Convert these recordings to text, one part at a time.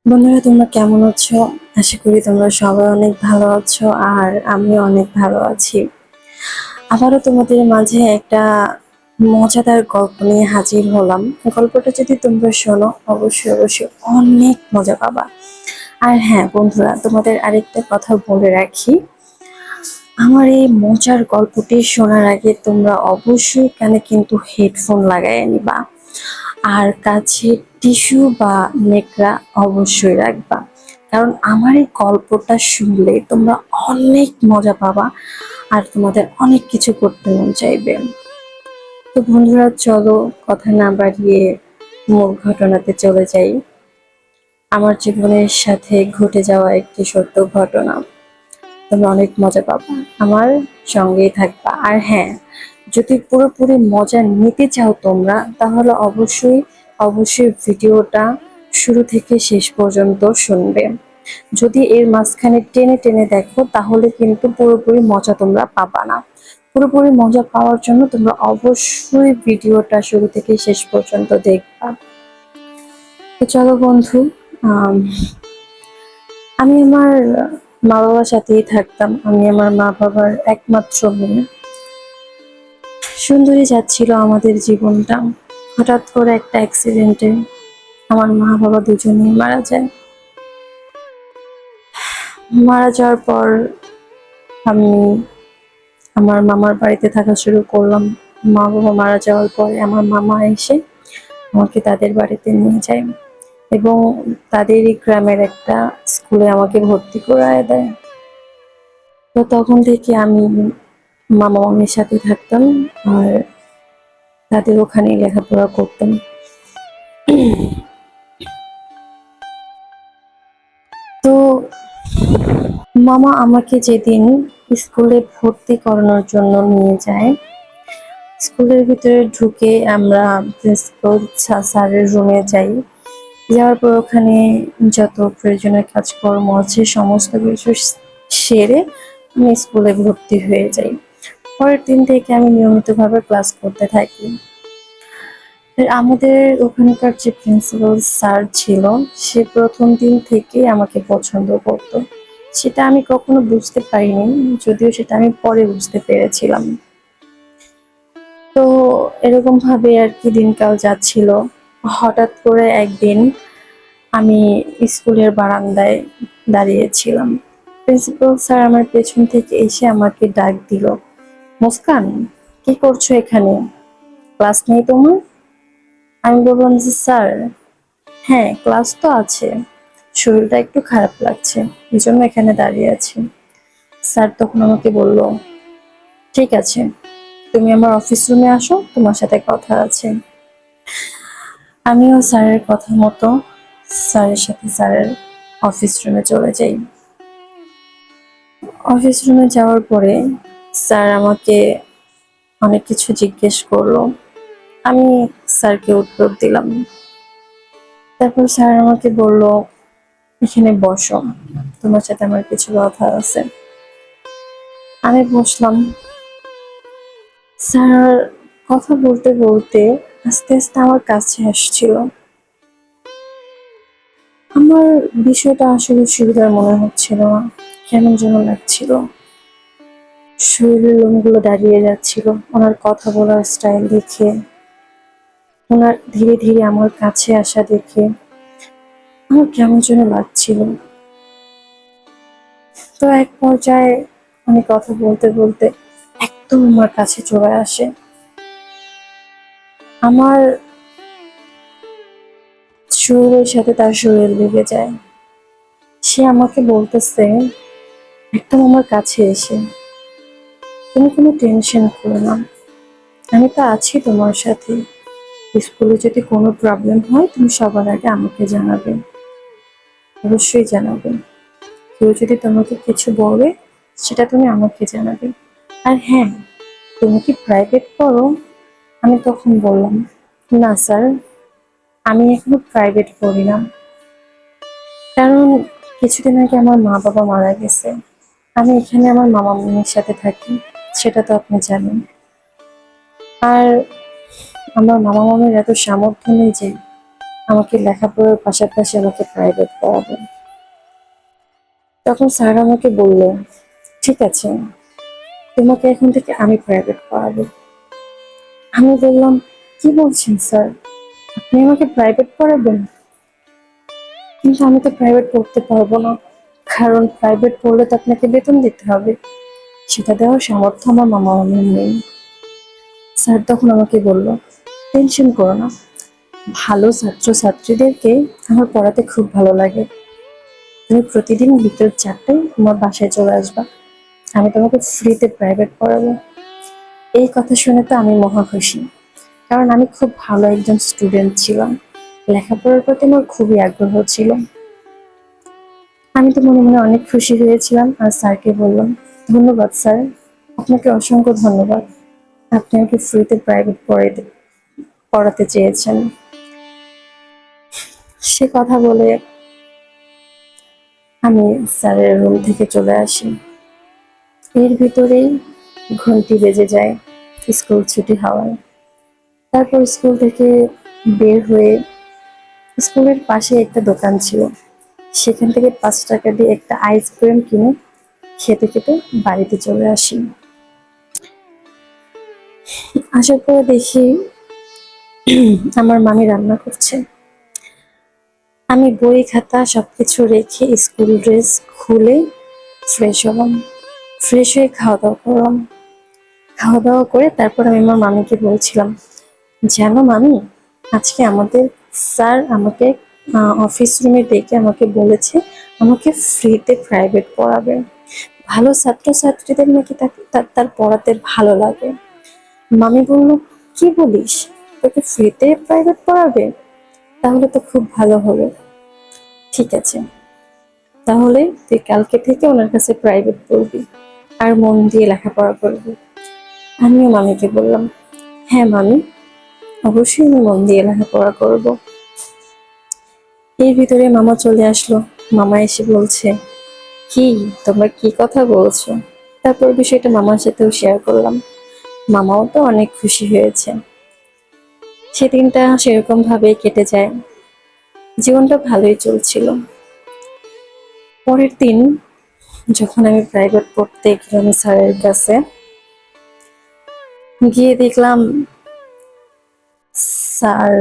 বন্ধুরা, তোমরা কেমন আছো? আশা করি তোমরা সবাই অনেক ভালো আছো, আর আমিও অনেক ভালো আছি। আবারও তোমাদের মাঝে একটা মজাদার গল্প নিয়ে হাজির হলাম। গল্পটা যদি তোমরা শোনো, অবশ্যই অবশ্যই অনেক মজা পাবা। আর হ্যাঁ বন্ধুরা, তোমাদের আরেকটা কথা বলে রাখি, আমার এই মজার গল্পটি শোনার আগে তোমরা অবশ্যই কানে কিন্তু হেডফোন লাগাই নিবা, আর কাছে টিস্যু বা নেকড়া অবশ্যই রাখবা। কারণ আমার এই গল্পটা শুনলে তোমরা অনেক মজা পাবা, আর তোমাদের অনেক কিছু করতে মন চাইবে। তো বন্ধুরা, চলো কথা না বাড়িয়ে মূল ঘটনাতে চলে যাই। আমার জীবনের সাথে ঘটে যাওয়া একটি সত্য ঘটনা। তোমরা অনেক মজা পাবা, আমার সঙ্গেই থাকবা। আর হ্যাঁ, যদি পুরোপুরি মজা নিতে চাও তোমরা, তাহলে অবশ্যই অবশ্যই ভিডিওটা শুরু থেকে শেষ পর্যন্ত শুনবে। যদি এর মাঝখানে টেনে টেনে দেখো, তাহলে কিন্তু পুরোপুরি মজা তোমরা পাবা না। পুরোপুরি মজা পাওয়ার জন্য তোমরা অবশ্যই ভিডিওটা শুরু থেকে শেষ পর্যন্ত দেখবা। তো চলো বন্ধু, আম, আমি আমার মা বাবার সাথেই থাকতাম। আমি আমার মা বাবার একমাত্র মেয়ে। সুন্দরই যাচ্ছিল আমাদের জীবনটা। হঠাৎ করে একটা অ্যাক্সিডেন্টে আমার মা বাবা দুজনেই মারা যায়। মারা যাওয়ার পর আমি আমার মামার বাড়িতে থাকা শুরু করলাম। মা বাবা মারা যাওয়ার পরে আমার মামা এসে আমাকে তাদের বাড়িতে নিয়ে যায়, এবং তাদেরই গ্রামের একটা স্কুলে আমাকে ভর্তি করায় দেয়। তো তখন থেকে আমি মামা মামির সাথে থাকতাম, আর তাদের ওখানেই লেখাপড়া করতাম। তো মামা আমাকে যেদিন স্কুলে ভর্তি করানোর জন্য নিয়ে যায়, স্কুলের ভিতরে ঢুকে আমরা প্রিন্সিপাল স্যারের রুমে যাই। যাওয়ার পর ওখানে যত প্রয়োজনীয় কাজকর্ম আছে সমস্ত কিছু সেরে আমি স্কুলে ভর্তি হয়ে যাই। পরের দিন থেকে আমি নিয়মিতভাবে ক্লাস করতে থাকি। আর আমাদের ওখানকার যে প্রিন্সিপাল স্যার ছিল, সে প্রথম দিন থেকেই আমাকে পছন্দ করতো। সেটা আমি কখনো বুঝতে পারিনি, যদিও সেটা আমি পরে বুঝতে পেরেছিলাম। তো এরকম ভাবে আর কি দিনকাল যাচ্ছিল। হঠাৎ করে একদিন আমি স্কুলের বারান্দায় দাঁড়িয়েছিলাম। প্রিন্সিপাল স্যার আমার পেছন থেকে এসে আমাকে ডাক দিল, মুস্কান, কি করছো এখানে? ক্লাস নেই তোমার? আমি বললাম যে স্যার, হ্যাঁ ক্লাস তো আছে, শরীরটা একটু খারাপ লাগছে, এই জন্য এখানে দাঁড়িয়ে আছি। স্যার তখন আমাকে বলল, ঠিক আছে, তুমি আমার অফিস রুমে আসো, তোমার সাথে কথা আছে। আমিও স্যারের কথা মতো স্যারের সাথে স্যারের অফিস রুমে চলে যাই। অফিস রুমে যাওয়ার পরে স্যার আমাকে অনেক কিছু জিজ্ঞেস করলো। আমি স্যারকে উত্তর দিলাম। তারপর স্যার আমাকে বলল, এখানে বসো, তোমার সাথে আমার কিছু কথা আছে। আমি বসলাম। স্যার কথা বলতে বলতে আস্তে আস্তে আমার কাছে আসছিল। আমার বিষয়টা আসলে সুবিধার মনে হচ্ছিল না, কেমন যেন লাগছিল। শরীরের লোমগুলো দাঁড়িয়ে যাচ্ছিল ওনার কথা বলার স্টাইল দেখে, ওনার ধীরে ধীরে আমার কাছে আসা দেখে আমার কেমন যেন লাগছিল। তো এক পর্যায়ে আমি কথা বলতে বলতে একদম আমার কাছে চলে আসে। আমার শরীরের সাথে তার শরীর লেগে যায়। সে আমাকে বলতেছে একদম আমার কাছে এসে, তুমি কোনো টেনশন করো না, আমি তো আছি তোমার সাথে। স্কুলে যদি কোনো প্রবলেম হয় তুমি সবার আগে আমাকে জানাবে, অবশ্যই জানাবে। কেউ যদি তোমাকে কিছু বলে সেটা তুমি আমাকে জানাবে। আর হ্যাঁ, তুমি কি প্রাইভেট পড়ো? আমি তখন বললাম, না স্যার, আমি এখনো প্রাইভেট পড়ি না। কারণ কিছুদিন আগে আমার মা বাবা মারা গেছে। আমি এখানে আমার মামা মামির সাথে থাকি, সেটা তো আপনি জানেন। আর আমার মামা মামির এত সামর্থ্য নেই যে আমাকে লেখাপড়ার পাশাপাশি আমাকে প্রাইভেট পড়াবেন। তখন স্যার আমাকে বলল, ঠিক আছে, তোমাকে এখন থেকে আমি প্রাইভেট পড়াবো। আমি বললাম, কি বলছেন স্যার, আপনি আমাকে প্রাইভেট পড়াবেন? কিন্তু আমি তো প্রাইভেট পড়তে পারবো না, কারণ প্রাইভেট পড়লে তো আপনাকে বেতন দিতে হবে, সেটা দেওয়ার সামর্থ্য আমার মামা মামির নেই। স্যার তখন আমাকে বলল, টেনশন করো না, ভালো ছাত্র ছাত্রীদেরকে আমার পড়াতে খুব ভালো লাগে। তুমি প্রতিদিন বিকেল 4টায় আমার বাসায় চলে আসবা, আমি তোমাকে ফ্রিতে প্রাইভেট পড়াবো। এই কথা শুনে তো আমি মহা খুশি, কারণ আমি খুব ভালো একজন স্টুডেন্ট ছিলাম, লেখাপড়ার প্রতি আমার খুবই আগ্রহ ছিল। আমি তো মনে মনে অনেক খুশি হয়েছিলাম আর স্যারকে বললাম, ধন্যবাদ স্যার, আপনাকে অসংখ্য ধন্যবাদ, আপনি আমাকে ফ্রিতে প্রাইভেট পড়াতে চেয়েছেন। সে কথা বলে আমি স্যারের রুম থেকে চলে আসি। এর ভিতরেই ঘন্টি বেজে যায় স্কুল ছুটি হওয়ায়। তারপর স্কুল থেকে বের হয়ে স্কুলের পাশে একটা দোকান ছিল, সেখান থেকে 5 টাকা দিয়ে একটা আইসক্রিম কিনে খেতে খেতে বাড়িতে চলে আসি। আসার পরে দেখি আমার মামি রান্না করছে। আমি বই খাতা সবকিছু রেখে স্কুল ড্রেস খুলে ফ্রেশ হলাম। ফ্রেশ হয়ে খাওয়া দাওয়া করলাম। খাওয়া দাওয়া করে তারপর আমি আমার মামিকে বলছিলাম, জানো মামি, আজকে আমাদের স্যার আমাকে অফিস রুমে ডেকে আমাকে বলেছে আমাকে ফ্রিতে প্রাইভেট পড়াবে। ভালো ছাত্রছাত্রীদের নাকি তার পড়াতে ভালো লাগে। মামি বলল, কি বলিস, তোকে ফ্রিতে প্রাইভেট পড়াবে? তাহলে তো খুব ভালো হবে। ঠিক আছে, তাহলে তুই কালকে থেকে ওনার কাছে প্রাইভেট পড়বি আর মন দিয়ে লেখাপড়া করবি। আমিও মামিকে বললাম, হ্যাঁ মামি, অবশ্যই আমি মন দিয়ে লেখাপড়া করব। এর ভিতরে মামা চলে আসলো। মামা এসে বলছে, কি, তোমরা কি কথা বলছো? তারপর বিষয়টা মামার সাথেও শেয়ার করলাম। মামাও তো অনেক খুশি হয়েছে। সেদিনটা সেরকম ভাবেই কেটে যায়। জীবনটা ভালোই চলছিল। পরের দিন যখন আমি প্রাইভেট পড়তে গেলাম স্যারের কাছে, গিয়ে দেখলাম স্যার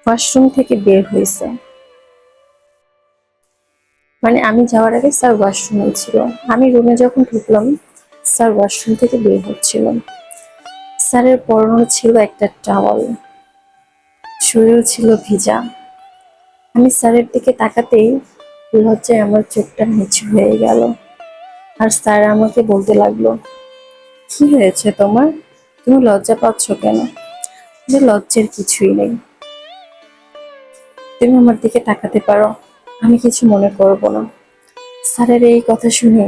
ওয়াশরুম থেকে বের হয়েছে। মানে আমি যাওয়ার আগে স্যার ওয়াশরুমে ছিল। আমি রুমে যখন ঢুকলাম, স্যার ওয়াশরুম থেকে বের হচ্ছিল। স্যারের পরনে ছিল একটা টাওয়াল, শরীর ছিল ভিজা। আমি স্যারের দিকে তাকাতেই লজ্জায় আমার চোখটা নিচু হয়ে গেল। আর স্যার আমাকে বলতে লাগলো, কি হয়েছে তোমার, তুমি লজ্জা পাচ্ছ কেন? যে লজ্জার কিছুই নেই, তুমি আমার দিকে তাকাতে পারো, আমি কিছু মনে করব না। স্যারের এই কথা শুনে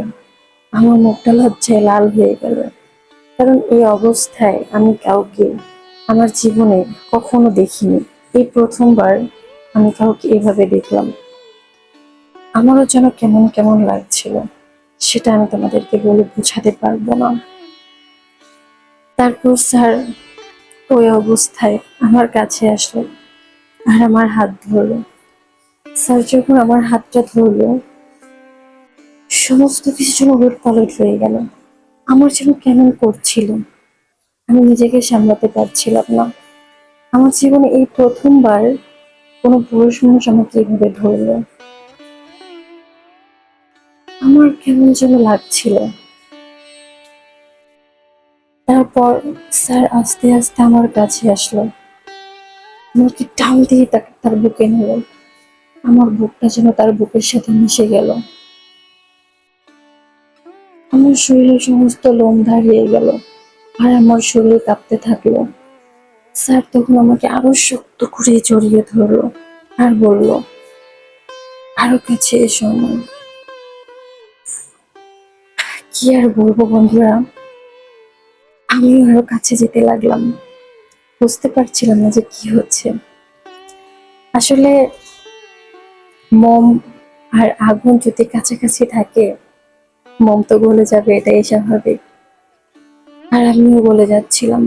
আমার মুখটা লজ্জায় লাল হয়ে গেল, কারণ এই অবস্থায় আমি কাউকে আমার জীবনে কখনো দেখিনি। এই প্রথমবার আমি কাউকে এভাবে দেখলাম। আমারও যেন কেমন কেমন লাগছিল, সেটা আমি তোমাদেরকে বলে বোঝাতে পারবো না। তারপর স্যার ওই অবস্থায় আমার কাছে আসলো আর আমার হাত ধরলো। স্যার যখন আমার হাতটা ধরলো, সমস্ত কিছু যেন উলট পালট হয়ে গেল। আমার যেন কেমন করছিল, আমি নিজেকে সামলাতে পারছিলাম না। আমার জীবনে এই প্রথমবার কোনো পুরুষ মানুষ আমাকে এইভাবে ধরলো। আমার কেমন যেন লাগছিল। তারপর স্যার আস্তে আস্তে আমার কাছে আসলো, আমাকে টান দিয়ে তাকে তার বুকে নিল। আমার বুকটা যেন তার বুকের সাথে মিশে গেল। আমার শরীরের সমস্ত লোম দাঁড়িয়ে গেল আর আমার শরীর কাঁপতে থাকলো। স্যার তখন আমাকে আরো শক্ত করে জড়িয়ে ধরলো আর বলল, আরো কাছে এসো আমার। কি আর বলবো বন্ধুরা, আমি আরো কাছে যেতে লাগলাম। বুঝতে পারছিলাম না যে কি হচ্ছে। আসলে মোম আর আগুন যদি কাছাকাছি থাকে, মোম তো গলে যাবে, এটাই স্বাভাবিক। আর আমিও গলে যাচ্ছিলাম।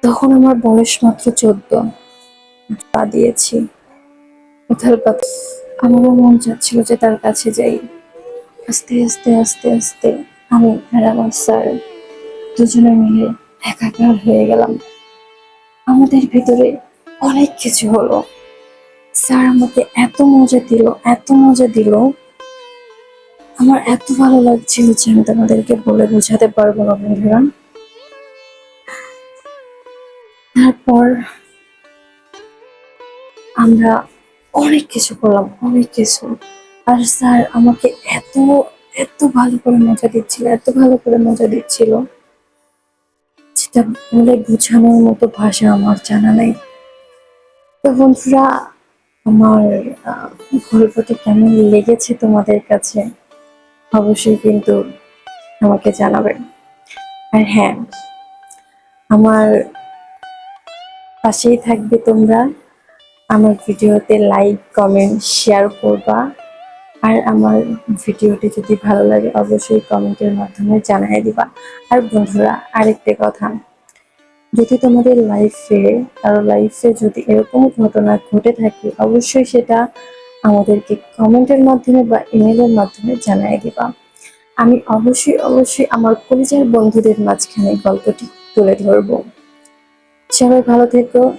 তখন আমার বয়স মাত্র 14। পা দিয়েছি উথাল পাথাল। আমারও মন চাচ্ছিল যে তার কাছে যাই। আস্তে আস্তে আস্তে আস্তে আমি আর আমার স্যার দুজনে মিলে একাকার হয়ে গেলাম। আমাদের ভিতরে অনেক কিছু হলো। স্যার আমাকে এত মজা দিল, এত মজা দিল, আমার এত ভালো লাগছিল যে আমি তোমাদেরকে বলে বোঝাতে পারবো না বন্ধুরা। তারপর আমরা অনেক কিছু করলাম, অনেক কিছু। আর স্যার আমাকে এত এত ভালো করে মজা দিচ্ছিল, এত ভালো করে মজা দিচ্ছিল, যেটা বলে বোঝানোর মতো ভাষা আমার জানা নাই। তো বন্ধুরা, আমার আহ, গল্পটি কেমন লেগেছে তোমাদের কাছে অবশ্যই কিন্তু আমাকে জানাবেন। আর হ্যাঁ, আমার পাশেই থাকবে তোমরা। আমার ভিডিওতে লাইক কমেন্ট শেয়ার করবা। আর আমার ভিডিওটি যদি ভালো লাগে অবশ্যই কমেন্টের মাধ্যমে জানিয়ে দিবা। আর বন্ধুরা, আরেকটা কথা, যদি তোমাদের লাইফে কারো লাইফে যদি এরকম ঘটনা ঘটে থাকে অবশ্যই সেটা আমাদেরকে কমেন্টের মাধ্যমে বা ইমেলের মাধ্যমে জানিয়ে দিবা। আমি অবশ্যই অবশ্যই আমার পরিচয়ের বন্ধুদের মাঝখানে গল্পটি তুলে ধরবো। সবাই ভালো থেকো।